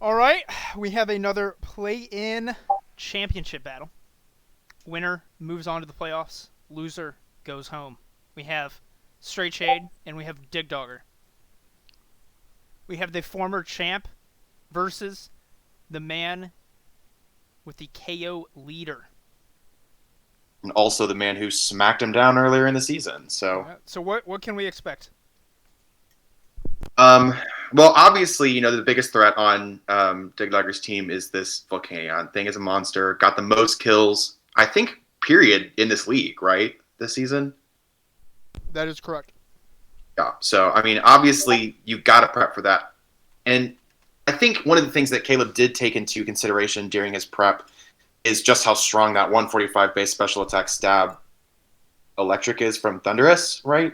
All right, we have another play-in championship battle. Winner moves on to the playoffs. Loser goes home. We have Straight Shade and we have Digdogger. We have the former champ versus the man with the KO leader. And also the man who smacked him down earlier in the season. So, So what can we expect? um, well, obviously, the biggest threat on Digdogger's team is this Volcanion thing. Is a monster. Got the most kills, I think, period, in this league, right? This season. That is correct. Yeah. So, I mean, obviously, you got to prep for that. And I think one of the things that Caleb did take into consideration during his prep is just how strong that 145 base special attack stab electric is from Thunderous, right?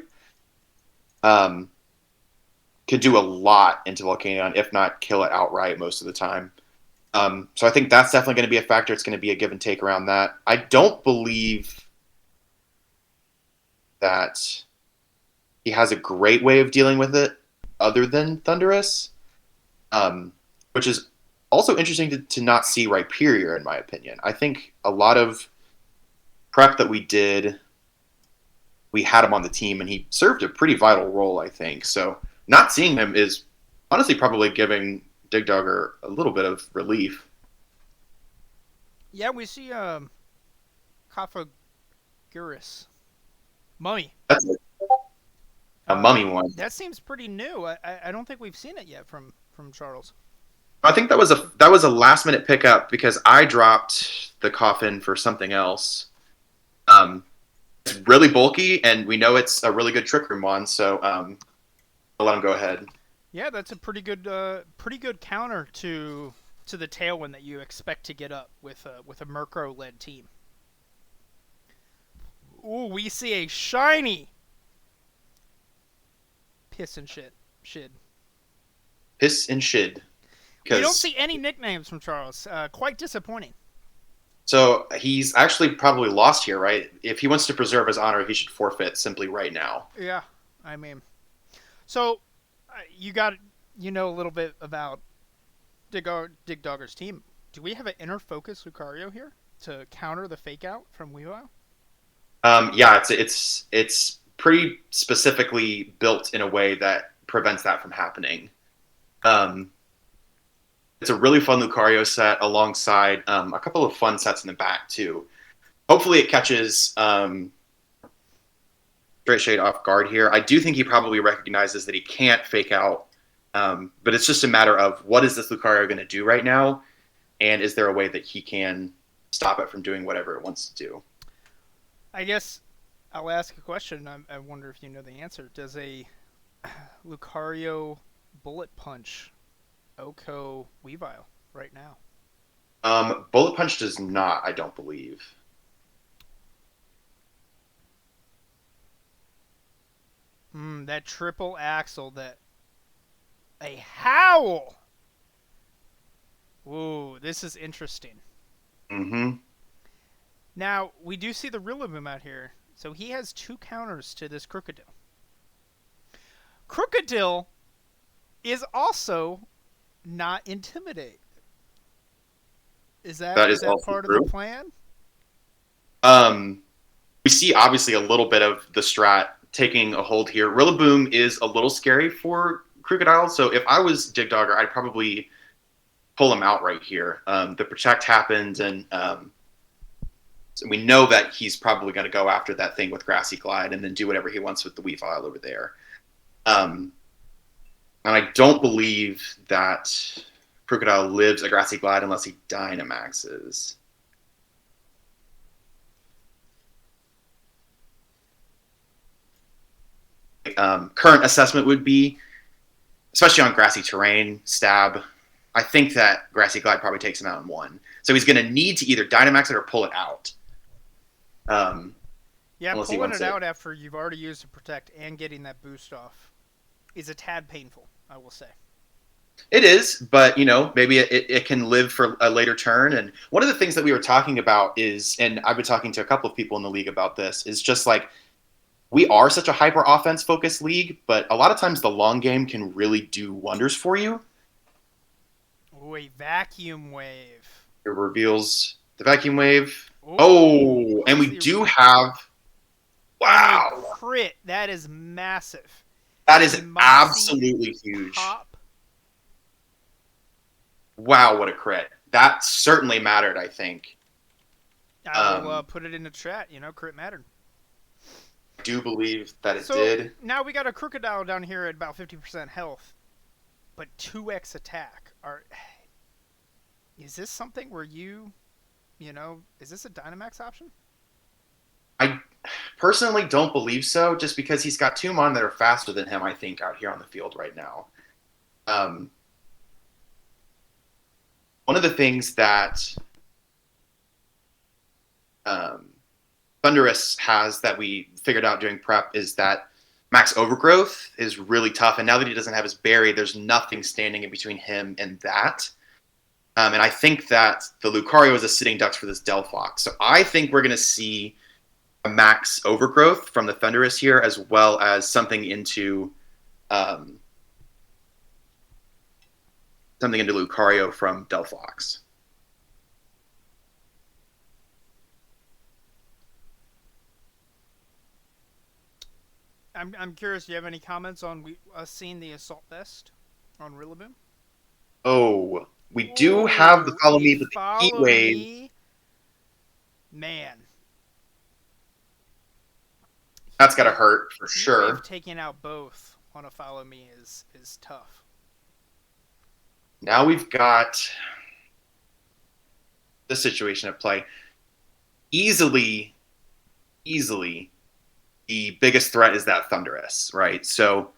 Um, could do a lot into Volcanion, if not kill it outright most of the time. So I think that's definitely going to be a factor. It's going to be a give and take around that. I don't believe that he has a great way of dealing with it other than Thunderous, which is also interesting to not see Rhyperior, in my opinion. I think a lot of prep that we did, we had him on the team, and he served a pretty vital role, I think. So not seeing him is honestly probably giving Digdogger a little bit of relief. Yeah, we see Kafagurus. Mummy. That's a Uh, mummy one. that seems pretty new. I don't think we've seen it yet from Charles. I think that was a last minute pickup because I dropped the coffin for something else. Um, it's really bulky, and we know it's a really good trick room one, so I'll let him go ahead. Yeah, that's a pretty good counter to the tailwind that you expect to get up with a Murkrow led team. Ooh, we see a shiny piss and shid. Piss and shid. We don't Because see any nicknames from Charles. Quite disappointing. so he's actually probably lost here, right? If he wants to preserve his honor, he should forfeit simply right now. Yeah, I mean, so you got a little bit about Digdogger's team. Do we have an inner focus Lucario here to counter the fake out from Weavile? Yeah, it's pretty specifically built in a way that prevents that from happening. Um, it's a really fun Lucario set alongside a couple of fun sets in the back too. Hopefully, it catches Straight Shade off guard here. I do think he probably recognizes that he can't fake out, but it's just a matter of what is this Lucario going to do right now, and is there a way that he can stop it from doing whatever it wants to do? I guess I'll ask a question. I wonder if you know the answer. Does a Lucario bullet punch Oko Weavile right now? Bullet Punch does not, I don't believe. That triple axle, that a howl. Ooh, this is interesting. Mm-hmm. Now we do see the Rillaboom out here, so he has two counters to this Crocodile. Crocodile is also not intimidate. Is that That is is that also part of the true. plan? Um, we see obviously a little bit of the strat taking a hold here. Rillaboom is a little scary for Crocodile, so if I was Digdogger, I'd probably pull him out right here. The protect happens, and so we know that he's probably going to go after that thing with Grassy Glide and then do whatever he wants with the Weavile over there. Um, and I don't believe that Crocodile lives a Grassy Glide unless he Dynamaxes. Current assessment would be, especially on grassy terrain, stab. I think that Grassy Glide probably takes him out in one. So he's going to need to either Dynamax it or pull it out. Um, Yeah, unless he pulling wants it it. out after you've already used a protect and getting that boost off is a tad painful, I will say. It is, but maybe it can live for a later turn. And one of the things that we were talking about is, and I've been talking to a couple of people in the league about this, is just like we are such a hyper offense focused league, but a lot of times the long game can really do wonders for you. Ooh, Ooh, a vacuum wave. It reveals the vacuum wave. Ooh, Oh, what and is we the do have. and a Wow, crit? That is massive. that A is Moxie absolutely huge. pop. Wow, what a crit. That certainly mattered, I think. I will Um, put it in the chat. Crit mattered. I do believe that it So did. now we got a crocodile down here at about 50% health, but 2x attack. Is this something where is this a Dynamax option? I personally don't believe so, just because he's got two Mon that are faster than him, I think, out here on the field right now. Um, one of the things that um, Thunderous has that we figured out during prep is that Max Overgrowth is really tough, and now that he doesn't have his berry, there's nothing standing in between him and that. And I think that the Lucario is a sitting duck for this Delphox. So I think we're going to see a Max Overgrowth from the Thunderous here, as well as something into um, Lucario from Delphox. I'm curious. Do you have any comments on us seeing the Assault Vest on Rillaboom? Oh, we do have the Ooh, Follow a Me, but the Heat follow Wave. me, man. That's got to Wave, hurt for Heat Wave sure. taking out both on a follow me is tough. Now we've got the situation at play. Easily, the biggest threat is that Thunderous, right? So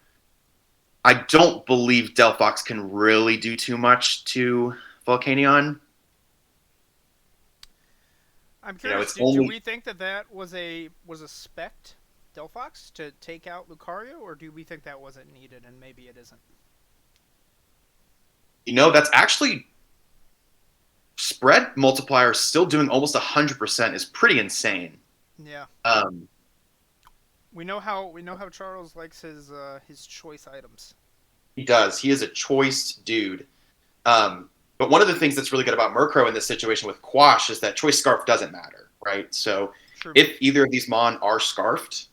I don't believe Delphox can really do too much to Volcanion. I'm You know, curious. it's Do only we think that was a spect Delphox to take out Lucario, or do we think that wasn't needed and maybe it isn't? that's actually spread multiplier still doing almost 100% is pretty insane. Yeah. Um, We know how Charles likes his choice items. he does. He is a choice dude. But one of the things that's really good about Murkrow in this situation with Quash is that Choice Scarf doesn't matter, right? So True. if either of these Mon are scarfed,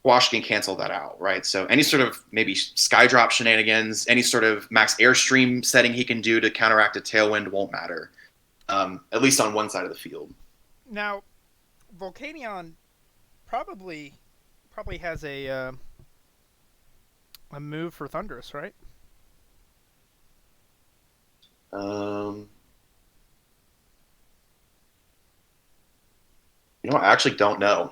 Quash can cancel that out, right? So any sort of maybe Skydrop shenanigans, any sort of max Airstream setting he can do to counteract a Tailwind won't matter, at least on one side of the field. Now, Volcanion probably has a move for Thunderous, right? Um, I actually don't know.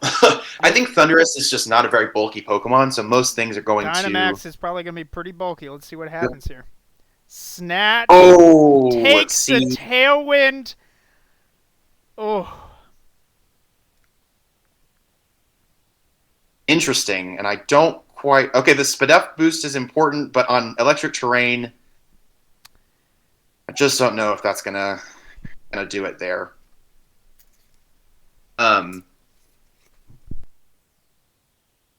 I think Thunderous is just not a very bulky Pokemon, so most things are going to. Dynamax is probably going to be pretty bulky. Let's see what happens here. Snatch Oh, let's takes the see. Tailwind. Oh, Interesting, and I don't quite. Okay, the Spadef boost is important, but on electric terrain, I just don't know if that's gonna do it there. Um,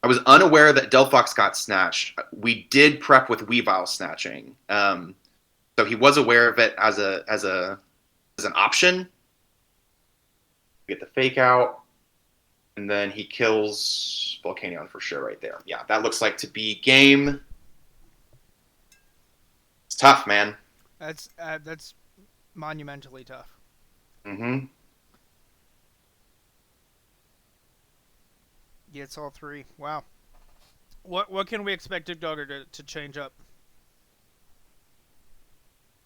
I was unaware that Delphox got snatched. We did prep with Weavile snatching, so he was aware of it as an option. Get the fake out, and then he kills Volcanion for sure right there. Yeah, that looks like to be game. It's tough, man. that's monumentally tough. Mm-hmm. Gets all three. Wow. What can we expect Digdogger to change up?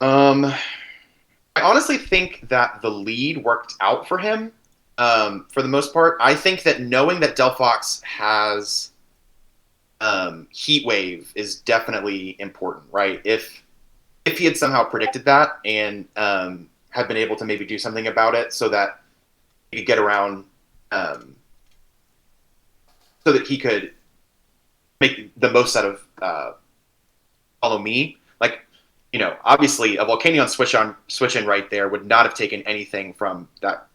I honestly think that the lead worked out for him for the most part. I think that knowing that Delphox has Heat Wave is definitely important, right? If he had somehow predicted that and had been able to maybe do something about it so that he could get around, so that he could make the most out of Follow Me, like obviously a Volcanion switch in right there would not have taken anything from that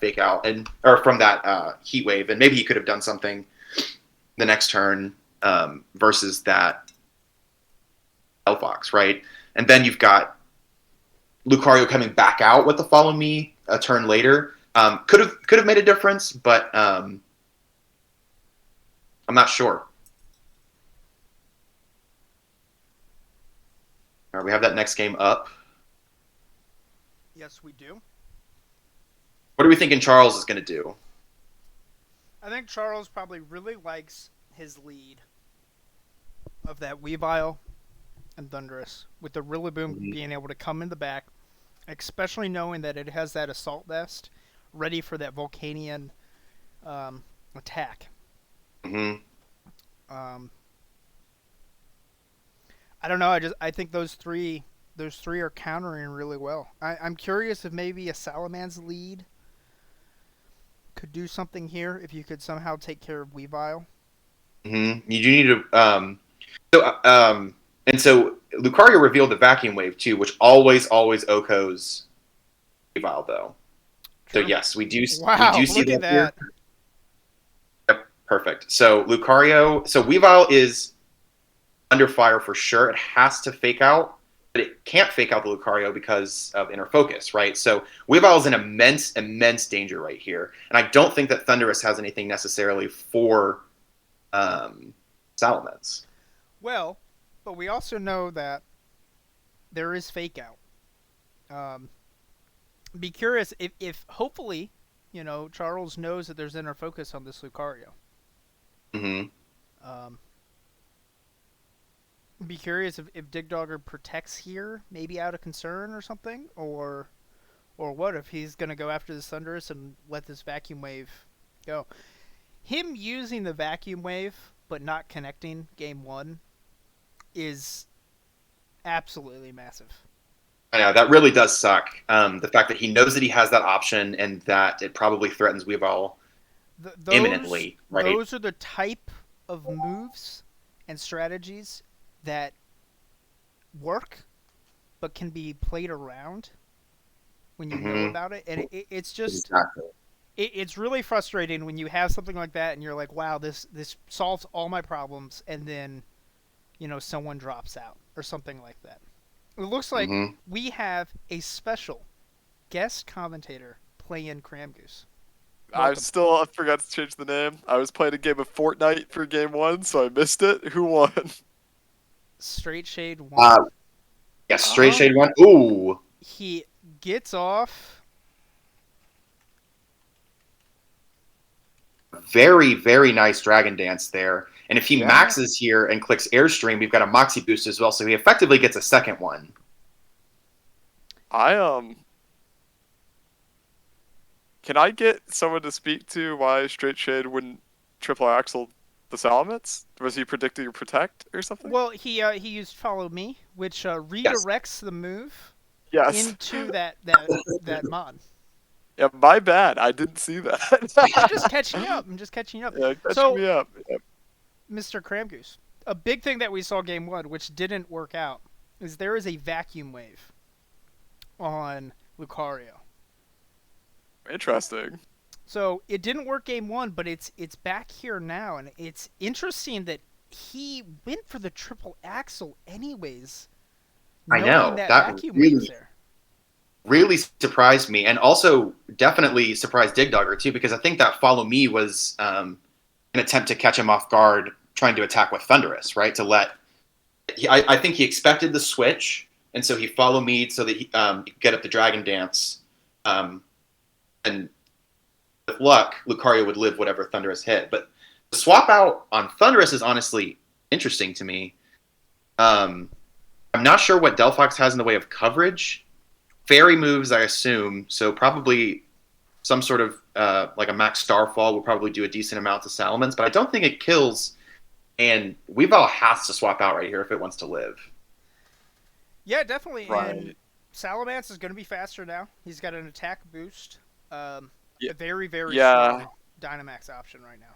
fake out or from that Heat Wave, and maybe he could have done something the next turn. versus that Delphox, right? And then you've got Lucario coming back out with the Follow Me a turn later. Could have made a difference, but I'm not sure. All right, we have that next game up. Yes, we do. What are we thinking Charles is going to do? I think Charles probably really likes his lead of that Weavile and Thundurus, with the Rillaboom being able to come in the back, especially knowing that it has that Assault Vest ready for that Volcanion attack. Mm-hmm. I don't know. I think those three are countering really well. I'm curious if maybe a Salaman's lead could do something here if you could somehow take care of Weavile. Mm-hmm. You do need to. And so Lucario revealed the Vacuum Wave too, which always OHKOs Weavile though. True. So yes, Wow, we do see look at that here. that. Yep, perfect. So Lucario, so Weavile is under fire for sure. It has to fake out, but it can't fake out the Lucario because of inner focus, right? So Weavile is in immense danger right here, and I don't think that Thundurus has anything necessarily for Salamence. Well, but we also know that there is fake out. Be curious if hopefully, Charles knows that there's inner focus on this Lucario. Mm-hmm. Be curious if Digdogger protects here, maybe out of concern or something, or what if he's gonna go after this Thundurus and let this Vacuum Wave go. Him using the Vacuum Wave but not connecting game one is absolutely massive. I know that really does suck. The fact that he knows that he has that option and that it probably threatens Weavile imminently, right? Those are the type of moves and strategies that work, but can be played around when you know about it, and it's just exactly. It's really frustrating when you have something like that and you're like, wow, this solves all my problems, and then someone drops out or something like that. It looks like we have a special guest commentator playing Cramgoose. I forgot to change the name. I was playing a game of Fortnite for game one, so I missed it. Who won? Straight Shade won. Yes, Straight Shade won. Ooh. He gets off. Very nice Dragon Dance there. And if he maxes here and clicks Airstream, we've got a Moxie Boost as well, so he effectively gets a second one. Can I get someone to speak to why Straight Shade wouldn't triple axle the Salamence? Was he predicting Protect or something? Well, he used Follow Me, which redirects the move into that mod. Yeah, my bad. I didn't see that. I'm just catching up. Yeah, catch me up. Yep. Mr. Cramgoose, a big thing that we saw game one, which didn't work out, is there is a Vacuum Wave on Lucario. Interesting. So it didn't work game one, but it's back here now, and it's interesting that he went for the triple axle anyways. I know that Vacuum really, Wave was there. Really surprised me, and also definitely surprised Digdogger too, because I think that Follow Me was an attempt to catch him off guard, trying to attack with Thundurus, right? I think he expected the switch, and so he Follow Me so that he get up the Dragon Dance, and with luck, Lucario would live whatever Thundurus hit. But the swap out on Thundurus is honestly interesting to me. I'm not sure what Delphox has in the way of coverage. Fairy moves, I assume, so probably some sort of like a Max Starfall will probably do a decent amount to Salamence, but I don't think it kills, and Weavile has to swap out right here if it wants to live. Yeah, definitely. Right. And Salamence is going to be faster now. He's got an attack boost. A very strong Dynamax option right now.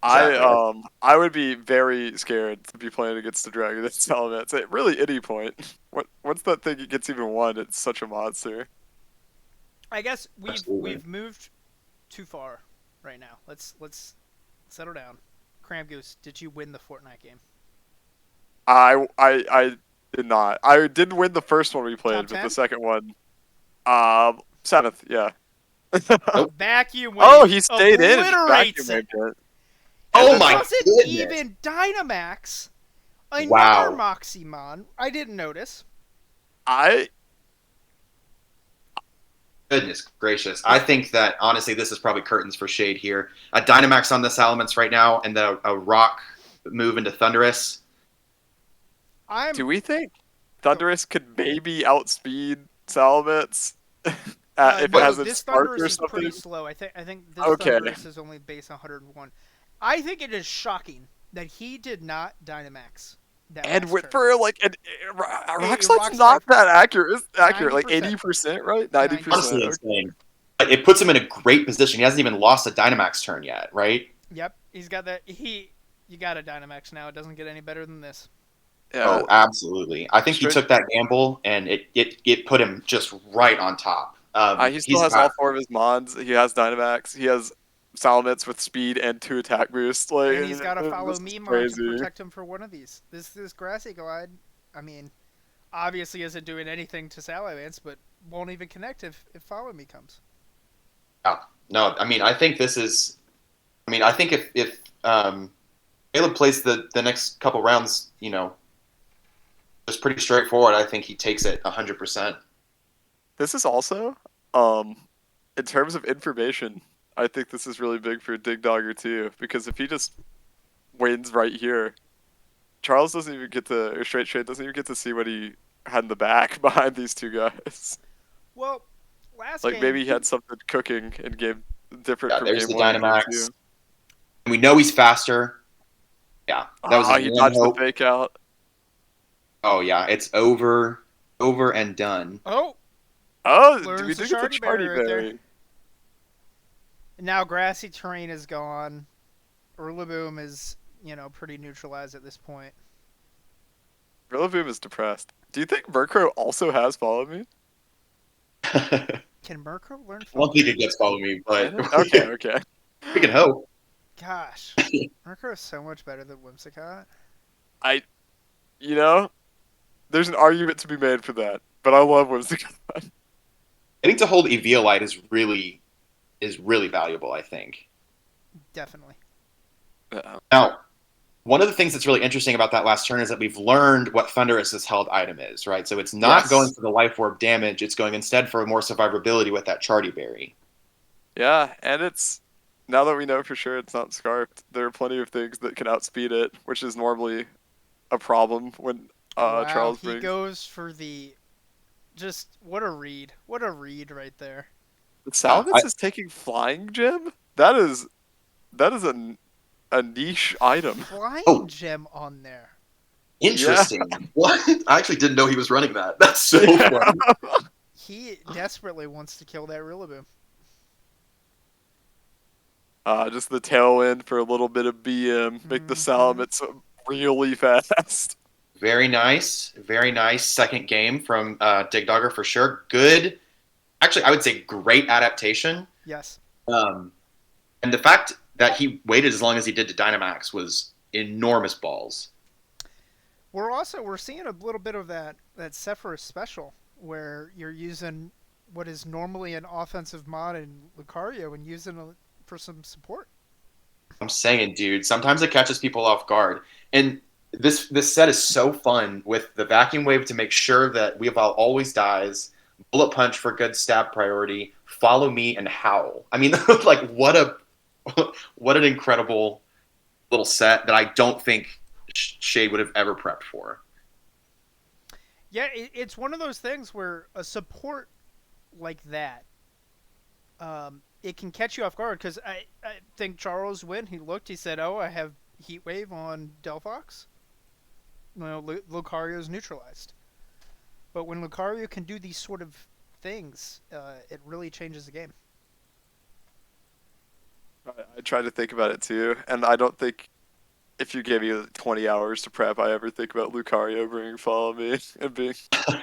Exactly. I would be very scared to be playing against the Dragon that's Salamence. At really any point. Once that thing gets even one, it's such a monster. I guess we've moved too far right now. Let's settle down. Goose, did you win the Fortnite game? I did not. I did win the first one we Top played, but 10? the second one, 7th. Yeah. Nope. Vacuum wave. Oh, he stayed in and just Obliterates vacuum it. waved it. Oh then my Doesn't goodness! even Dynamax. Another Wow. Moximon. I didn't notice. I Goodness gracious! I think that honestly, this is probably curtains for Shade here. A Dynamax on the Salamence right now, and then a Rock move into Thunderous. do we think Thunderous could maybe outspeed Salamence if it No, has its this spark Thunderous or is pretty something? slow. I think this Okay. Thunderous is only base 101. I think it is shocking that he did not Dynamax that And last with turn. for like Rock Slide's Rock not Slide- that accurate. It's accurate, like 90%. 80%, right? 90%. Honestly, insane. But it puts him in a great position. He hasn't even lost a Dynamax turn yet, right? Yep, he's got that. You got a Dynamax now. It doesn't get any better than this. Yeah. Oh, absolutely. I think he Straight- took that gamble, and it put him just right on top. He still has all 4 of his Mons. He has Dynamax. He has Salamence with speed and 2 attack boosts. Like, And he's got to follow this is me Mon to crazy. protect him for one of these. This Grassy Glide, I mean, obviously isn't doing anything to Salamence, but won't even connect if Follow Me comes. No, I mean, I think this is. I mean, I think if Caleb plays the next couple rounds, just pretty straightforward. I think he takes it 100%. This is also, in terms of information, I think this is really big for Digdogger too, because if he just wins right here, Charles doesn't even get to, or Straight Shade doesn't even get to see what he had in the back behind these 2 guys. Well, last Like game, maybe he had something cooking in game different Yeah, from there's game the 1 to game Dynamax. 2. We know he's faster. Yeah, that was his He one dodged hope. the fake out. Oh yeah, it's over and done. oh, Oh, Learns we the did get the Shardy Chardy Berry right there. Berry. now grassy terrain is gone. Rillaboom is, pretty neutralized at this point. Rillaboom is depressed. Do you think Murkrow also has Follow Me? I Can Murkrow learn don't think it gets follow me, but Okay. we can hope. Gosh, Murkrow is so much better than Whimsicott. There's an argument to be made for that, but I love Whimsicott. Getting to hold Eviolite is really valuable, I think. Definitely. Now, one of the things that's really interesting about that last turn is that we've learned what Thunderous's held item is, right? So it's not Yes. going for the Life Orb damage, it's going instead for more survivability with that Chardy Berry. Yeah, and it's now that we know for sure it's not Scarfed, there are plenty of things that can outspeed it, which is normally a problem when Wow, Charles he brings. goes for the. Just what a read! What a read right there. Salamence is taking Flying Gem. That is a niche item. Flying Gem on there. Interesting. What? I actually didn't know he was running that. That's so funny. He desperately wants to kill that Rillaboom. Just the tailwind for a little bit of BM, make the Salamence really fast. Very nice. Very nice second game from Digdogger for sure. Good. Actually, I would say great adaptation. Yes. And the fact that he waited as long as he did to Dynamax was enormous balls. We're seeing a little bit of that Sephiroth special where you're using what is normally an offensive mod in Lucario and using it for some support. I'm saying, dude, sometimes it catches people off guard. And this set is so fun with the vacuum wave to make sure that Weavile always dies, bullet punch for good stab priority, follow me, and howl. I mean, like what an incredible little set that I don't think Shade would have ever prepped for. Yeah, it's one of those things where a support like that, it can catch you off guard because I think Charles when he looked, he said, "Oh, I have Heat Wave on Delphox." Lucario's neutralized. But when Lucario can do these sort of things, it really changes the game. I try to think about it too, and I don't think if you gave me 20 hours to prep, I ever think about Lucario bringing Follow Me and being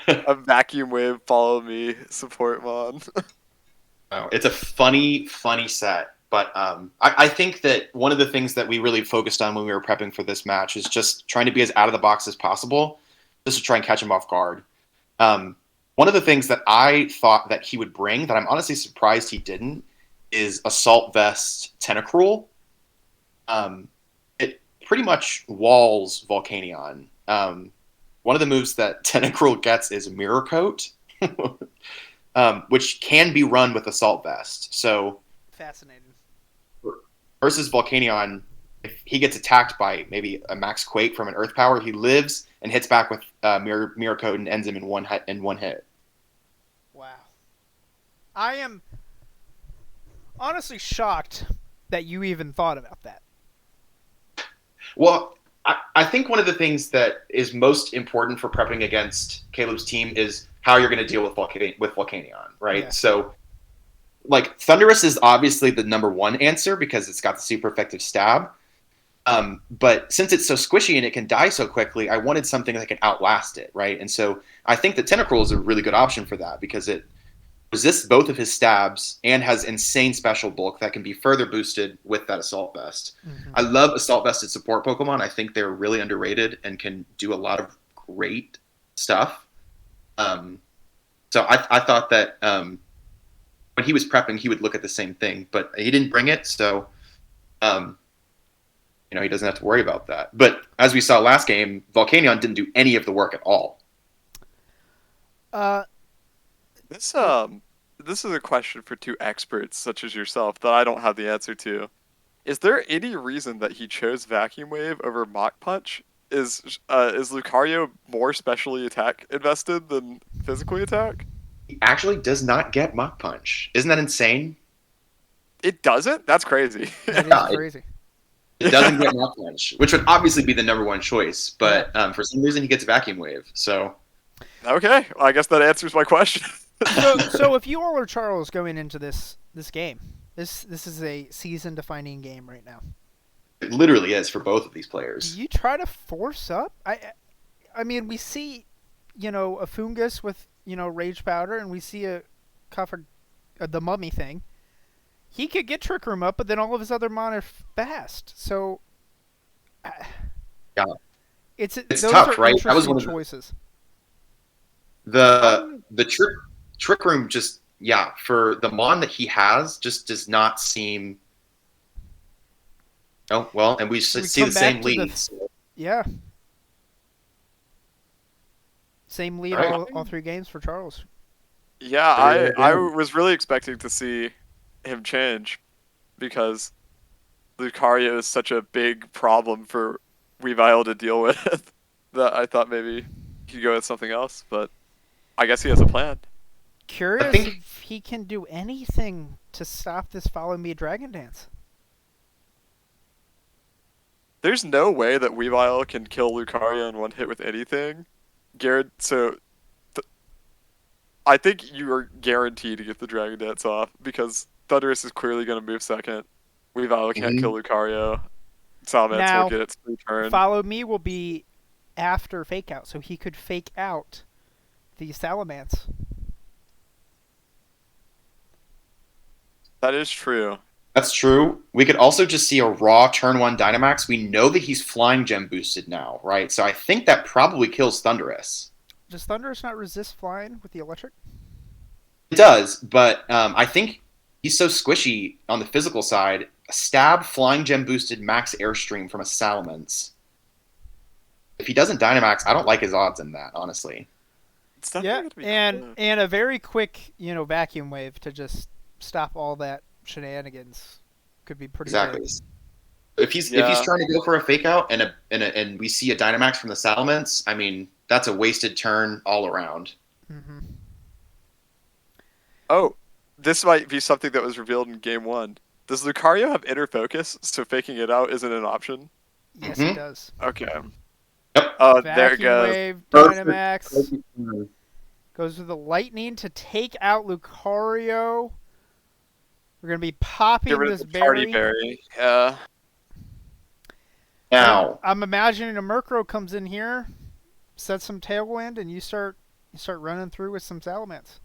a vacuum wave Follow Me support mon. Wow. It's a funny set. But I think that one of the things that we really focused on when we were prepping for this match is just trying to be as out of the box as possible, just to try and catch him off guard. One of the things that I thought that he would bring, that I'm honestly surprised he didn't, is Assault Vest Tentacruel. It pretty much walls Volcanion. One of the moves that Tentacruel gets is Mirror Coat, which can be run with Assault Vest. So Fascinating. versus Volcanion, if he gets attacked by maybe a Max Quake from an Earth Power, he lives and hits back with Mirror Coat and ends him in one hit. Wow. I am honestly shocked that you even thought about that. Well, I think one of the things that is most important for prepping against Caleb's team is how you're going to deal with Volcanion, right? Yeah. So, like, Thunderous is obviously the number one answer because it's got the super effective stab. But since it's so squishy and it can die so quickly, I wanted something that can outlast it, right? And so I think that Tentacruel is a really good option for that because it resists both of his stabs and has insane special bulk that can be further boosted with that Assault Vest. Mm-hmm. I love Assault Vested support Pokemon. I think they're really underrated and can do a lot of great stuff. So I thought that when he was prepping, he would look at the same thing, but he didn't bring it, so he doesn't have to worry about that. But as we saw last game, Volcanion didn't do any of the work at all. This is a question for two experts such as yourself that I don't have the answer to. Is there any reason that he chose Vacuum Wave over Mach Punch? Is Lucario more specially attack invested than physically attack? He actually does not get Mach Punch. Isn't that insane? It doesn't? That's crazy. That is crazy. It doesn't get Mach Punch, which would obviously be the number one choice, but for some reason he gets Vacuum Wave. So okay, well, I guess that answers my question. So if you all are Charles going into this game, this is a season-defining game right now. it literally is for both of these players. Do you try to force up? I mean, we see, a Fungus with Rage Powder, and we see a the Mummy thing. He could get Trick Room up, but then all of his other mon are fast. So Yeah. It's It's those tough, are right? That was interesting one of the- choices. The trick room just for the mon that he has just does not seem. Oh well, and we see come the same back to the- leads. Yeah. Same lead Alright. all three games for Charles. Yeah, There you I go. was really expecting to see him change because Lucario is such a big problem for Weavile to deal with that I thought maybe he could go with something else, but I guess he has a plan. Curious think- if he can do anything to stop this Follow Me Dragon Dance. There's no way that Weavile can kill Lucario in one hit with anything. Garrett, so I think you are guaranteed to get the Dragon Dance off because Thunderous is clearly going to move second. Weavile can't kill Lucario. Salamence Now, will get its return. Follow Me will be after Fake Out, so he could fake out the Salamence. That is true. That's true. We could also just see a raw turn one Dynamax. We know that he's flying gem boosted now, right? So I think that probably kills Thunderous. Does Thunderous not resist flying with the electric? It does, but I think he's so squishy on the physical side. A stab, flying gem boosted, max airstream from a Salamence. If he doesn't Dynamax, I don't like his odds in that, honestly. It's definitely Yeah, gonna be close. and a very quick, Vacuum Wave to just stop all that shenanigans could be pretty Exactly. big. If he's trying to go for a fake out and we see a Dynamax from the Salamence, I mean that's a wasted turn all around. Mm-hmm. Oh, this might be something that was revealed in game one. Does Lucario have inner focus, so faking it out isn't an option? Yes, Mhm. it does. Okay. Yep. Oh, there it Vacuum goes. Wave, Perfect. Dynamax. Goes with the Lightning to take out Lucario. We're going to be popping Get rid this of the party berry. berry. Yeah. Now, I'm imagining a Murkrow comes in here, sets some Tailwind, and you start running through with some Salamence.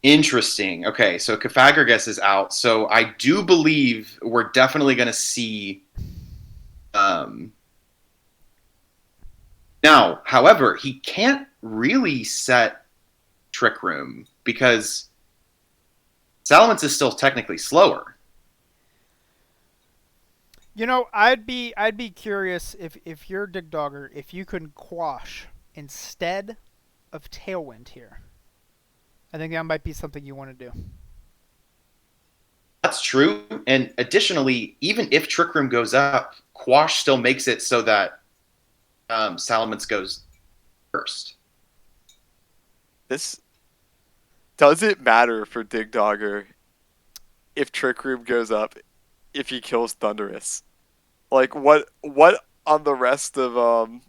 Interesting. Okay, so Cafagrigus is out. So I do believe we're definitely going to see. Um, Now, however, he can't really set Trick Room because Salamence is still technically slower. You know, I'd be curious if you're Digdogger, if you can quash instead of Tailwind here. I think that might be something you want to do. That's true. And additionally, even if Trick Room goes up, Quash still makes it so that Salamence goes first. This does it matter for Digdogger if Trick Room goes up if he kills Thunderous? Like what on the rest of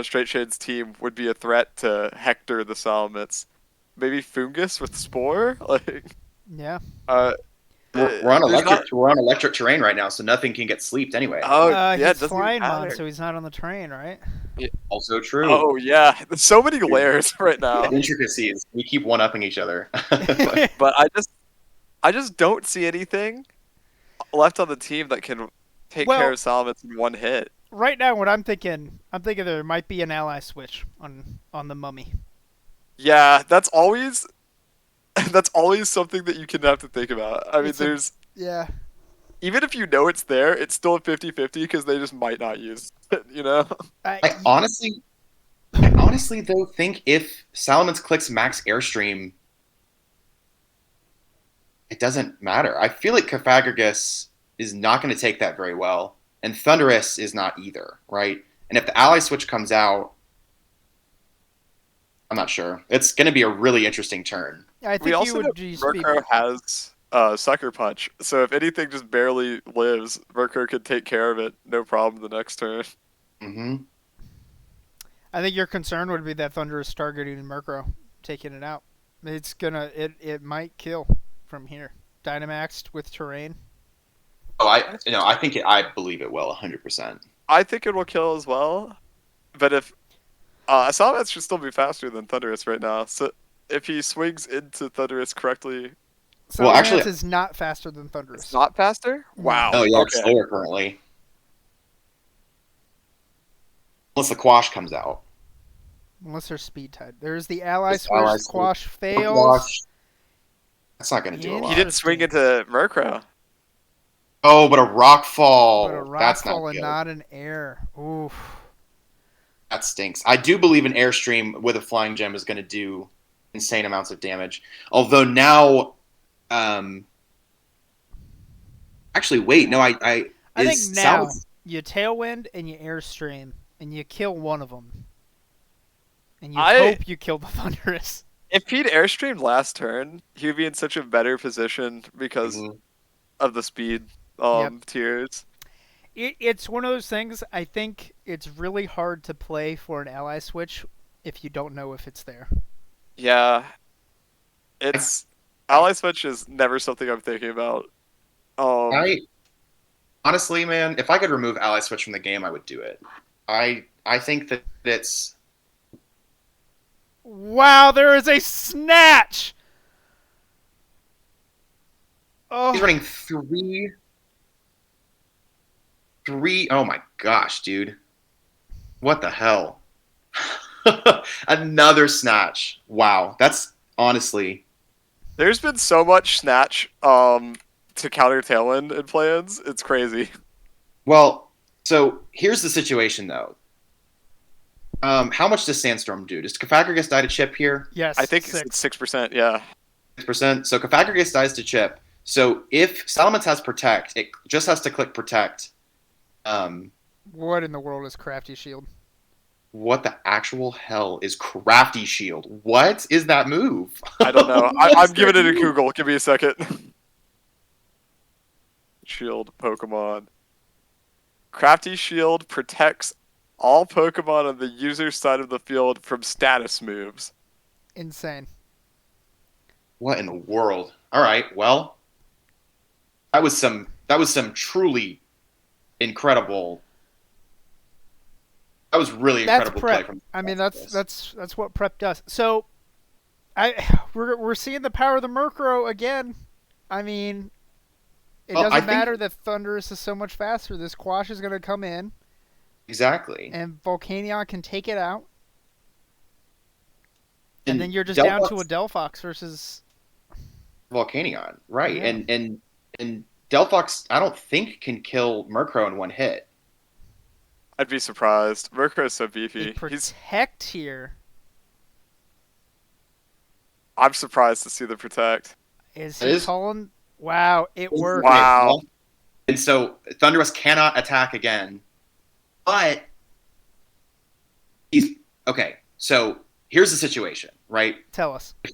Straight Shade's team would be a threat to Hector the Salamence? Maybe Fungus with Spore? Like Yeah. uh We're on there's not. electric terrain right now, so nothing can get sleeped anyway. Oh yeah, it He's doesn't even flying mon, matter. so he's not on the train, right? Yeah. Also true. Oh yeah, there's so many layers right now. Intricacies. We keep one upping each other. But I just don't see anything left on the team that can take care Well, of Salamence in one hit. right now, what I'm thinking there might be an ally switch on the mummy. Yeah, that's always that's always something that you can have to think about. I mean, It's a there's yeah. even if you know it's there, it's still a 50-50 because they just might not use it, you know? I, I honestly, I honestly though think if Salamence clicks max airstream, it doesn't matter. I feel like Cafagrigus is not going to take that very well, and Thunderous is not either, right? And if the ally switch comes out, I'm not sure. It's going to be a really interesting turn. I We think you also know would just be Murkrow has Sucker Punch, so if anything just barely lives, Murkrow could take care of it, no problem the next turn. Hmm. I think your concern would be that Thunderous targeting Murkrow, taking it out. It might kill from here. Dynamaxed with terrain. Oh, I believe it will 100%. I think it will kill as well, but if Salamence should still be faster than Thunderous right now, so if he swings into Thunderous correctly, Well, actually, Salamence is not faster than it's Thunderous. not faster? No. Wow. oh yeah, it's Okay. slower currently. Unless the Quash comes out. Unless they're speed tied. There's the ally This switch. ally Quash switch. fails. Quash, that's not going to do a He lot. didn't swing into Murkrow. Oh, but a rock fall. But a rock That's not fall and good. not an air. Oof. That stinks. I do believe an airstream with a flying gem is going to do insane amounts of damage. Although now, actually, wait, no, I think is now Salamence. you tailwind and you airstream and you kill one of them, and you I- hope you kill the Thunderous. If he'd airstreamed last turn, he would be in such a better position because Mhm. of the speed Yep. tiers. It's one of those things. I think it's really hard to play for an ally switch if you don't know if it's there. Yeah. It's Ally Switch is never something I'm thinking about. I honestly, man, if I could remove ally switch from the game, I would do it. I think that it's Wow, there is a snatch. Oh, he's running three. Oh my gosh, dude, what the hell? Another snatch. Wow, that's honestly. There's been so much Snatch to counter Tailwind in plans. It's crazy. Well, so here's the situation though. How much does Sandstorm do? Does Cafagrigus die to chip here? yes. I think six. it's 6%, yeah. 6%. So Cafagrigus dies to chip. So if Salamence has Protect, it just has to click Protect. What in the world is Crafty Shield? What the actual hell is Crafty Shield? What is that move? I don't know. What I'm is giving that it a move? Google. Give me a second. Shield Pokemon. Crafty Shield protects all Pokemon on the user's side of the field from status moves. Insane. What in the world? All right, well, that was some truly incredible. That was really That's incredible play prep. from. I mean, that's what prep does. So, We're seeing the power of the Murkrow again. I mean, it Well, doesn't matter that Thundurus is so much faster. This Quash is going to come in, exactly. and Volcanion can take it out. And then you're just Delphox, down to a Delphox versus Volcanion, right? Yeah. And Delphox, I don't think can kill Murkrow in one hit. I'd be surprised. Murkrow's so beefy. a Protect here. I'm surprised to see the Protect. Is he calling? Wow, it worked. Wow. And so Thundurus cannot attack again. But he's okay. So here's the situation, right? Tell us. If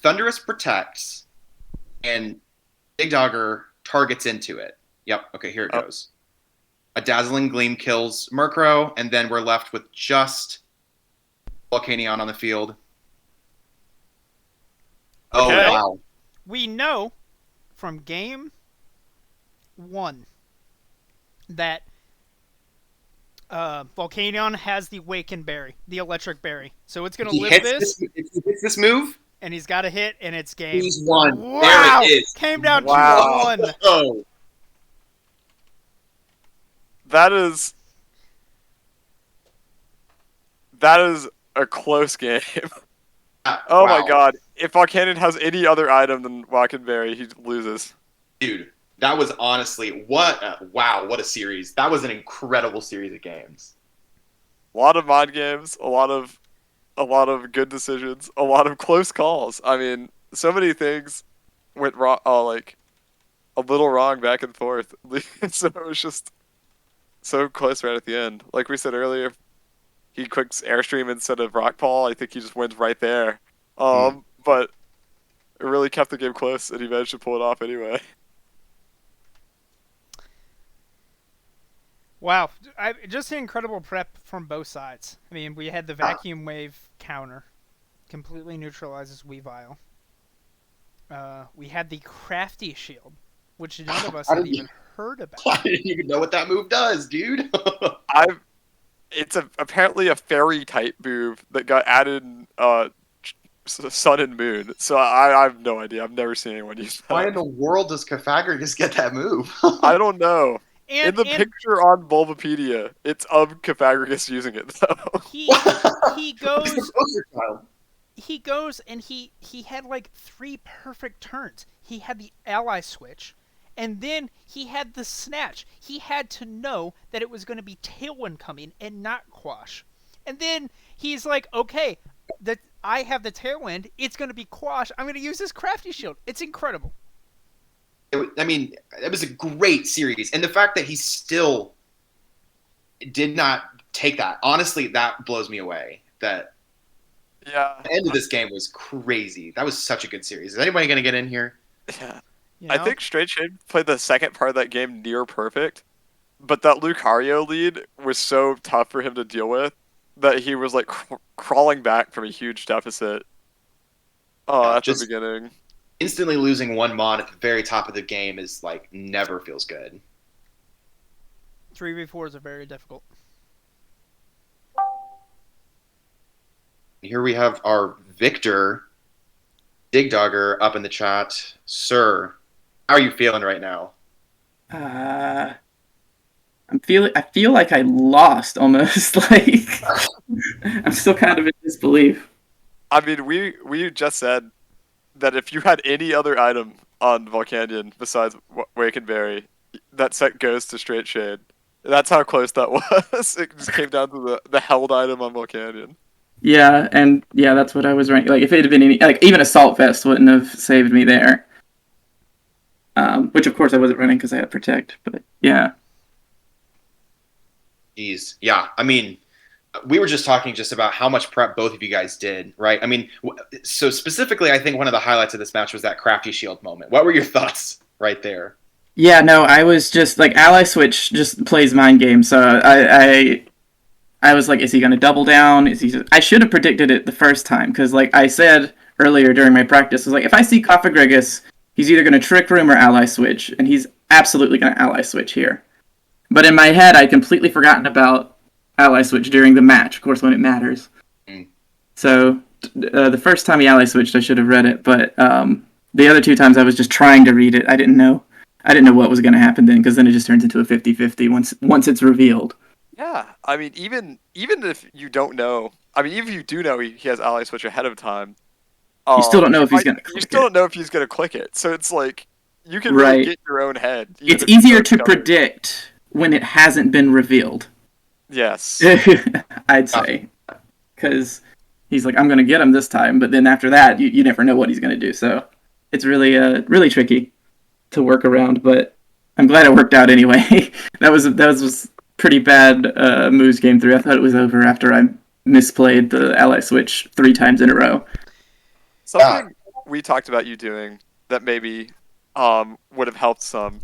Thundurus protects and Digdogger targets into it. Yep, okay, here it goes. A Dazzling Gleam kills Murkrow, and then we're left with just Volcanion on the field. Oh, Okay. wow. We know from game 1 that Volcanion has the Waken Berry, the Electric Berry. So it's going to live this. If he hits this move, and he's got a hit, and it's game. he's won. Wow! There it is. Came down Wow. 2-1. Oh. That is a close game. Oh Wow. my god. If Volcanion has any other item than Wackenberry, he loses. Dude, that was honestly, what a series. That was an incredible series of games. A lot of mind games, a lot of good decisions, a lot of close calls. I mean, so many things went wrong, like a little wrong back and forth. So it was just so close right at the end. Like we said earlier, he clicks Airstream instead of Rockfall. I think he just wins right there. But it really kept the game close, and he managed to pull it off anyway. Wow. Just an incredible prep from both sides. I mean, we had the Vacuum Wave counter. Completely neutralizes Weavile. We had the Crafty Shield, which none of us had even heard about. I didn't even know what that move does, dude. It's apparently a fairy type move that got added in Sun and Moon. So I have no idea. I've never seen anyone use that. Why in the world does Cofagrigus get that move? I don't know. And, in the picture on Bulbapedia, it's of Cofagrigus using it though. He goes. He goes and he had like 3 perfect turns. He had the ally switch. And then he had the snatch. He had to know that it was going to be Tailwind coming and not Quash. And then he's like, okay, I have the Tailwind. It's going to be Quash. I'm going to use this Crafty Shield. It's incredible. It was a great series. And the fact that he still did not take that, honestly, that blows me away. The end of this game was crazy. That was such a good series. Is anybody going to get in here? Yeah. You know? I think Straight Shade played the second part of that game near perfect, but that Lucario lead was so tough for him to deal with that he was like crawling back from a huge deficit at the beginning. Instantly losing 1 Mon at the very top of the game is like never feels good. 3v4s are very difficult. Here we have our victor, Digdogger, up in the chat. Sir, how are you feeling right now? I feel like I lost almost. Like I'm still kind of in disbelief. I mean, we just said that if you had any other item on Volcanion besides Wakenberry, that set goes to Straight Shade. That's how close that was. It just came down to the held item on Volcanion. Yeah, and yeah, that's what I was ranking. Like, if it had been any, like, even Assault Vest wouldn't have saved me there. Which, of course, I wasn't running because I had Protect, but yeah. Jeez. Yeah, I mean, we were just talking just about how much prep both of you guys did, right? I mean, so specifically, I think one of the highlights of this match was that Crafty Shield moment. What were your thoughts right there? Yeah, no, I was just, like, Ally Switch just plays mind games, so I was like, is he going to double down? I should have predicted it the first time, because, like I said earlier during my practice, I was like, if I see Cofagrigus, he's either going to Trick Room or Ally Switch, and he's absolutely going to Ally Switch here. But in my head, I'd completely forgotten about Ally Switch during the match, of course, when it matters. So, the first time he ally switched, I should have read it, but the other two times I was just trying to read it. I didn't know what was going to happen then, because then it just turns into a 50-50 once it's revealed. Yeah, I mean, even if you don't know, I mean, even if you do know he has ally switch ahead of time, You still don't know if he's going to you click still it. don't know if he's gonna click it. So it's like you can really Right. get your own head. even It's if you easier don't to discover it. predict when it hasn't been revealed. Yes. I'd say, because he's like, I'm going to get him this time, but then after that, you never know what he's going to do. So it's really tricky to work around, but I'm glad it worked out anyway. that was pretty bad moves game 3. I thought it was over after I misplayed the ally switch 3 times in a row. Something we talked about you doing that maybe would have helped some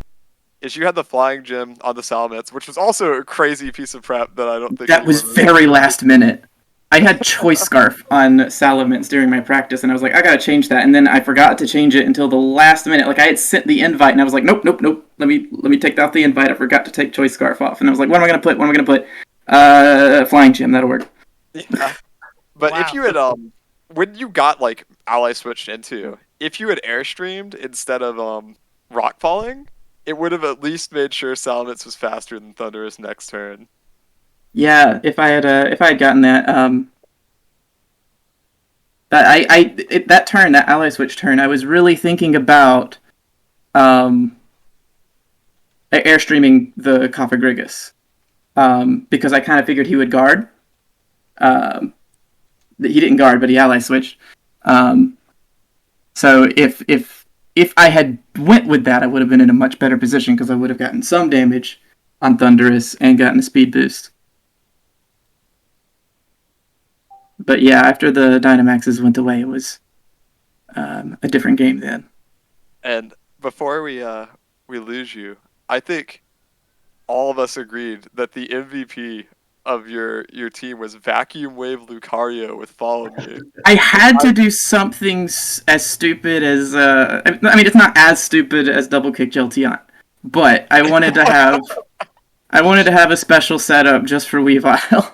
is you had the flying gym on the Salamence, which was also a crazy piece of prep that I don't think That was anyone very last minute. I had Choice Scarf on Salamence during my practice, and I was like, I gotta change that, and then I forgot to change it until the last minute. Like I had sent the invite, and I was like, nope. Let me take out the invite. I forgot to take Choice Scarf off, and I was like, what am I gonna put? Flying Gym. That'll work. Yeah. But Wow. if you had when you got like ally switched into, if you had airstreamed instead of rock falling, it would have at least made sure Salamence was faster than Thunderous next turn. Yeah, if I had gotten that, that turn, that ally switch turn, I was really thinking about airstreaming the Cophagrigus, because I kind of figured he would guard. He didn't guard, but he ally switched. So if I had went with that, I would have been in a much better position because I would have gotten some damage on Thunderous and gotten a speed boost. But yeah, after the Dynamaxes went away, it was a different game then. And before we lose you, I think all of us agreed that the MVP of your team was Vacuum Wave Lucario with Follow Me. I had to do something as stupid as I mean, it's not as stupid as Double Kick Jolteon, but I wanted to have a special setup just for Weavile.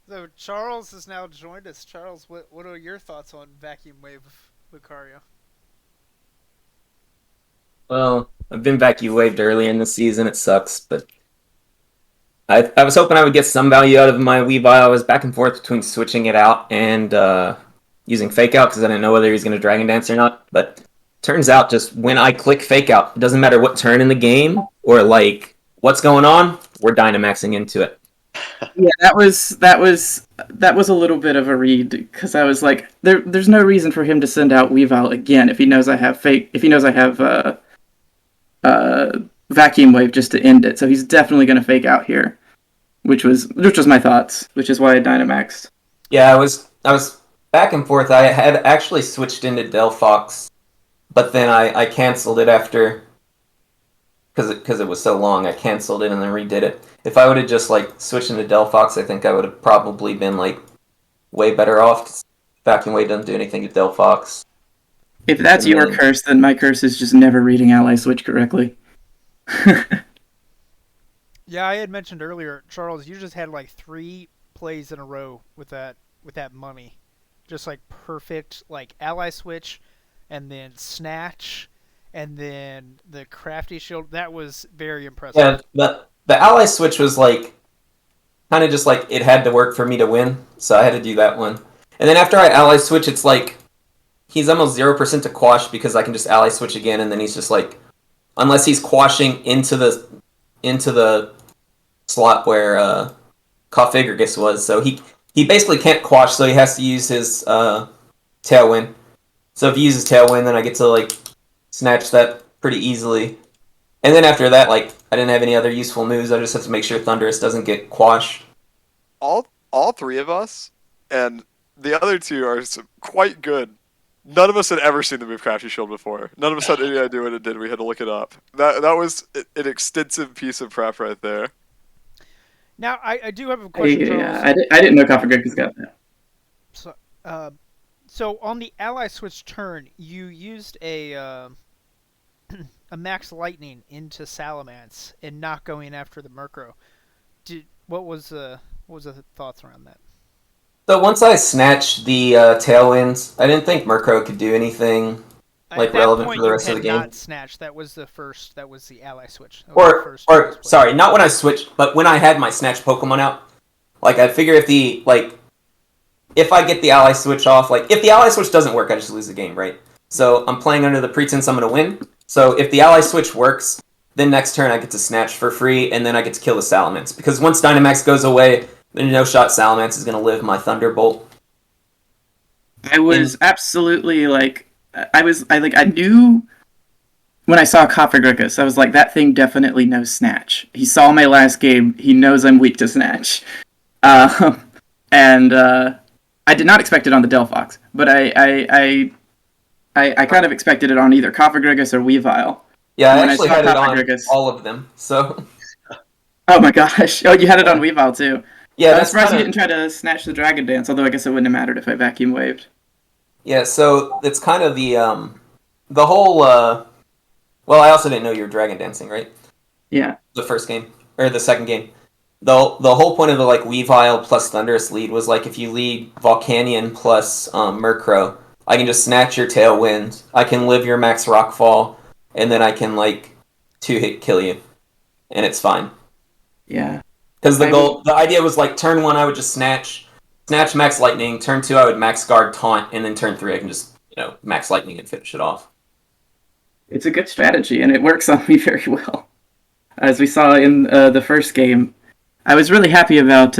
So Charles has now joined us. Charles, what are your thoughts on Vacuum Wave Lucario? Well, I've been vacuum waved early in the season. It sucks, but I was hoping I would get some value out of my Weavile. I was back and forth between switching it out and using Fake Out because I didn't know whether he was going to Dragon Dance or not. But turns out just when I click Fake Out, it doesn't matter what turn in the game or like what's going on, we're Dynamaxing into it. Yeah, that was a little bit of a read because I was like, there's no reason for him to send out Weavile again if he knows I have Vacuum Wave just to end it. So he's definitely going to Fake Out here, which was my thoughts, which is why I Dynamaxed. Yeah, I was back and forth. I had actually switched into Delphox, but then I canceled it after because it was so long. I canceled it and then redid it. If I would have just like switched into Delphox, I think I would have probably been like way better off. Vacuum Wave doesn't do anything to Delphox. If that's your curse, then my curse is just never reading Ally Switch correctly. Yeah, I had mentioned earlier, Charles, you just had like 3 plays in a row with that money, just like perfect, like ally switch, and then snatch, and then the crafty shield. That was very impressive. Yeah, the ally switch was like kind of just like it had to work for me to win, so I had to do that one. And then after I ally switch, it's like he's almost 0% to quash because I can just ally switch again, and then he's just like, unless he's quashing into the slot where Cophagrigus was, so he basically can't quash, so he has to use his Tailwind. So if he uses Tailwind, then I get to like snatch that pretty easily. And then after that, like I didn't have any other useful moves. I just have to make sure Thunderous doesn't get quashed. All 3 of us, and the other 2 are quite good. None of us had ever seen the move Crafty Shield before. None of us had any idea what it did. We had to look it up. That was an extensive piece of prep right there. Now, I do have a question, Charles. I didn't know Cophagrigus got that. So on the ally switch turn, you used a Max Lightning into Salamence and not going after the Murkrow. What was the thoughts around that? So once I snatched the Tailwinds, I didn't think Murkrow could do anything At that relevant point, for the you rest of had the game. not snatched. That was the first. That was the ally switch. That was the first choice play. Sorry, not when I switched, but when I had my snatch Pokemon out. Like I figure if I get the ally switch off, like if the ally switch doesn't work, I just lose the game, right? So I'm playing under the pretense I'm gonna win. So if the ally switch works, then next turn I get to snatch for free, and then I get to kill the Salamence. Because once Dynamax goes away, then no shot Salamence is gonna live my Thunderbolt. I was absolutely like, I knew when I saw Cofagrigus, I was like, that thing definitely knows Snatch. He saw my last game. He knows I'm weak to Snatch. And I did not expect it on the Delphox, but I kind of expected it on either Cofagrigus or Weavile. Yeah, I When I actually saw had it on Cofagrigus- all of them. So Oh my gosh! Oh, you had it on Weavile too. yeah, I'm that's surprised you kinda, didn't try to snatch the Dragon Dance. Although I guess it wouldn't have mattered if I vacuum waved. yeah. So it's kind of the whole. Well, I also didn't know you were Dragon Dancing, right? Yeah. The first game or the second game. The whole point of the like Weavile plus Thunderous lead was like if you lead Volcanion plus Murkrow, I can just snatch your Tailwind. I can live your Max Rockfall, and then I can like 2-hit kill you, and it's fine. Yeah. Because the idea was like turn 1 I would just snatch Max Lightning. Turn 2 I would Max Guard Taunt, and then turn 3 I can just Max Lightning and finish it off. It's a good strategy, and it works on me very well. As we saw in the first game, I was really happy about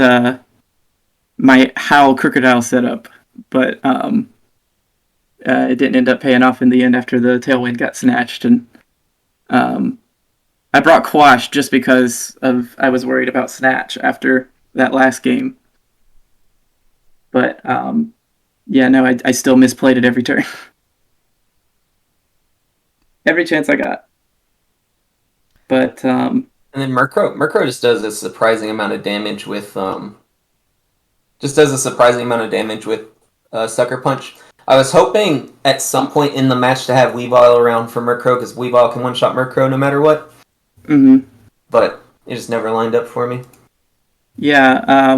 my Howl Crocodile setup, but it didn't end up paying off in the end after the Tailwind got snatched. And I brought Quash just because I was worried about Snatch after that last game. But yeah, no, I still misplayed it every turn. Every chance I got. But And then Murkrow just does a surprising amount of damage with Sucker Punch. I was hoping at some point in the match to have Weavile around for Murkrow because Weavile can one-shot Murkrow no matter what. Mm-hmm. But it just never lined up for me. Yeah,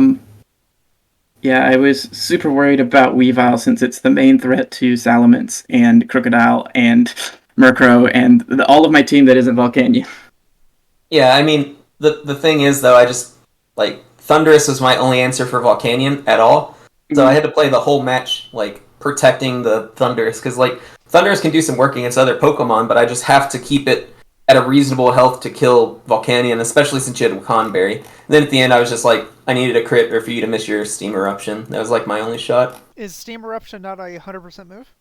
yeah, I was super worried about Weavile since it's the main threat to Salamence and Crocodile and Murkrow and all of my team that isn't Volcanion. Yeah, I mean, the thing is, though, I just, like, Thundurus was my only answer for Volcanion at all. So I had to play the whole match, like, protecting the Thundurus. Because, like, Thundurus can do some work against other Pokemon, but I just have to keep it at a reasonable health to kill Volcanion, especially since you had Wakanberry. And then at the end, I was just like, I needed a crit or for you to miss your Steam Eruption. That was, like, my only shot. Is Steam Eruption not a 100% move?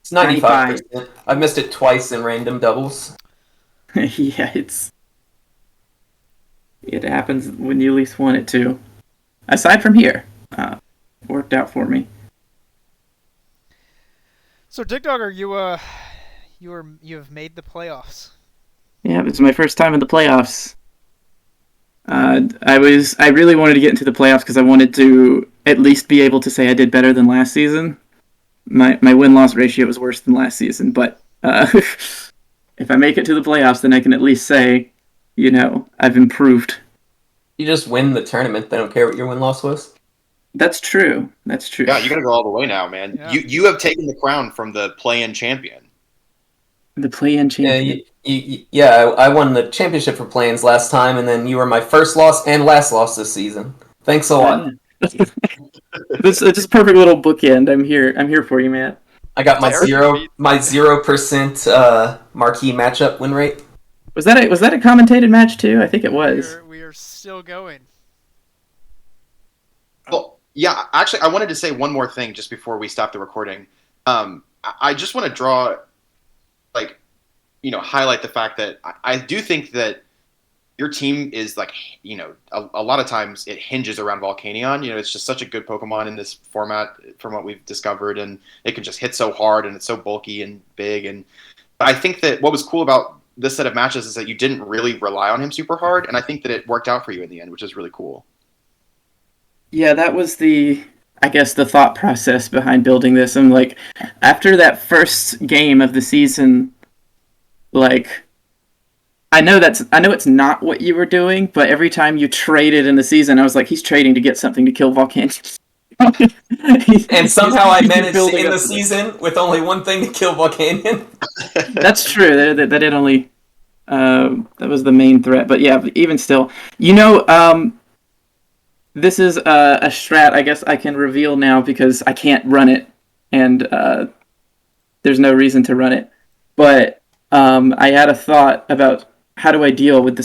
It's 95%. I've missed it twice in random doubles. Yeah, it happens when you least want it to. Aside from here, worked out for me. So Digdogger, you have made the playoffs. Yeah, it's my first time in the playoffs. I really wanted to get into the playoffs because I wanted to at least be able to say I did better than last season. My win-loss ratio was worse than last season, but if I make it to the playoffs, then I can at least say, I've improved. You just win the tournament. They don't care what your win-loss was. That's true. Yeah, you got to go all the way now, man. Yeah. You have taken the crown from the play-in champion. The play-in champion. I won the championship for play-ins last time, and then you were my first loss and last loss this season. Thanks a lot. It's just a perfect little bookend. I'm here for you, man. I got my Derek 0% marquee matchup win rate. Was that a commentated match too? I think it was. We are still going. Well, yeah, actually, I wanted to say one more thing just before we stop the recording. I just want to highlight the fact that I do think that your team is like, a lot of times it hinges around Volcanion. It's just such a good Pokemon in this format from what we've discovered, and it can just hit so hard, and it's so bulky and big. But I think that what was cool about this set of matches is that you didn't really rely on him super hard, and I think that it worked out for you in the end, which is really cool. Yeah, that was the thought process behind building this. And like after that first game of the season, like I know it's not what you were doing, but every time you traded in the season, I was like, he's trading to get something to kill Volcanion. And somehow I He's managed to building end up the to this. season with only one thing to kill Volcanion. That's true. That did only that was the main threat. But yeah, even still, this is a strat. I guess I can reveal now because I can't run it, and there's no reason to run it. But I had a thought about how do I deal with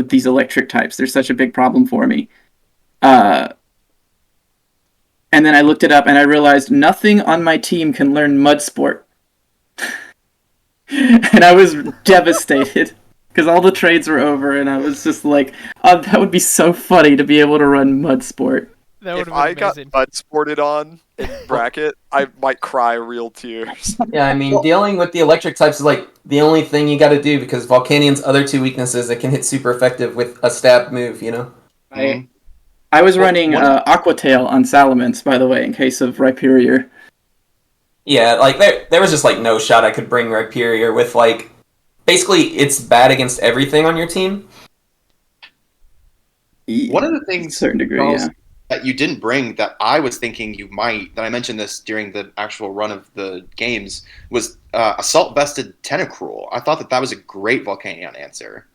these electric types. They're such a big problem for me. Uh, and then I looked it up, and I realized nothing on my team can learn Mud Sport. And I was devastated because all the trades were over, and I was just like, oh, that would be so funny to be able to run Mud Sport. That would If have I been got amazing. mud sported on in bracket, I might cry real tears. Yeah, I mean, dealing with the electric types is like the only thing you got to do because Volcanion's other two weaknesses, it can hit super effective with a stab move, you know? Mhm. I was Well, running one- Aqua Tail on Salamence, by the way, in case of Rhyperior. Yeah, like there was just like no shot I could bring Rhyperior with like basically it's bad against everything on your team. One of the To a things, certain degree, Charles, yeah. that you didn't bring that I was thinking you might, that I mentioned this during the actual run of the games, was Assault Vested Tentacruel. I thought that was a great Volcanion answer.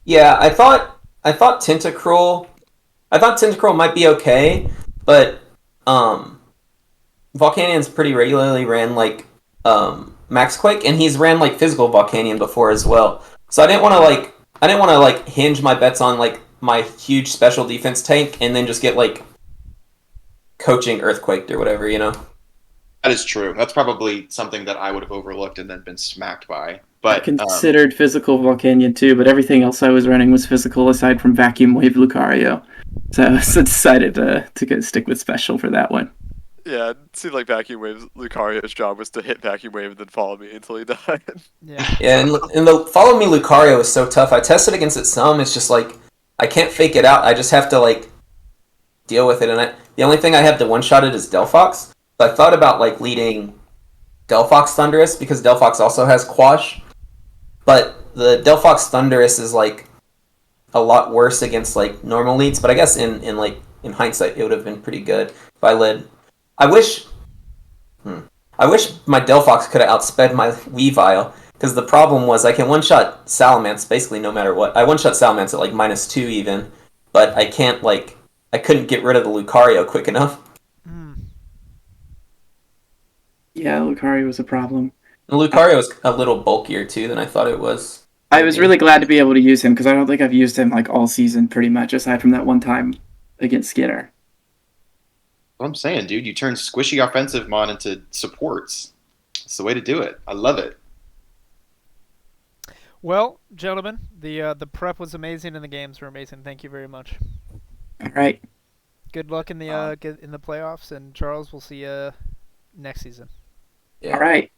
Yeah, I thought Tentacruel might be okay, but um Volcanion's pretty regularly ran like Max Quake, and he's ran like physical Volcanion before as well. So I didn't want to hinge my bets on like my huge special defense tank and then just get like coaching Earthquaked or whatever, you know. That is true. That's probably something that I would have overlooked and then been smacked by. I But considered physical Volcanion too, but everything else I was running was physical aside from Vacuum Wave Lucario. So I decided to stick with special for that one. Yeah, it seemed like Vacuum Wave's Lucario's job was to hit Vacuum Wave and then follow me until he died. Yeah. Yeah, and the follow me Lucario is so tough. I tested against it some. It's just like I can't fake it out. I just have to like deal with it. And the only thing I have to one shot it is Delphox. So I thought about like leading Delphox Thundurus because Delphox also has Quash, but the Delphox Thundurus is like a lot worse against like normal leads. But I guess in hindsight, it would have been pretty good if I led. I wish. I wish my Delphox could have outsped my Weavile, because the problem was I can one-shot Salamence basically no matter what. I one-shot Salamence at like -2 even, but I can't like I couldn't get rid of the Lucario quick enough. Mm. Yeah, Lucario was a problem. The Lucario is a little bulkier too than I thought it was. I was really glad to be able to use him because I don't think I've used him like all season pretty much, aside from that one time against Skinner. what I'm saying, dude, you turn squishy offensive mon into supports. It's the way to do it. I love it. Well, gentlemen, the prep was amazing and the games were amazing. Thank you very much. All right. Good luck in the in the playoffs, and Charles, we'll see you next season. Yeah. All right.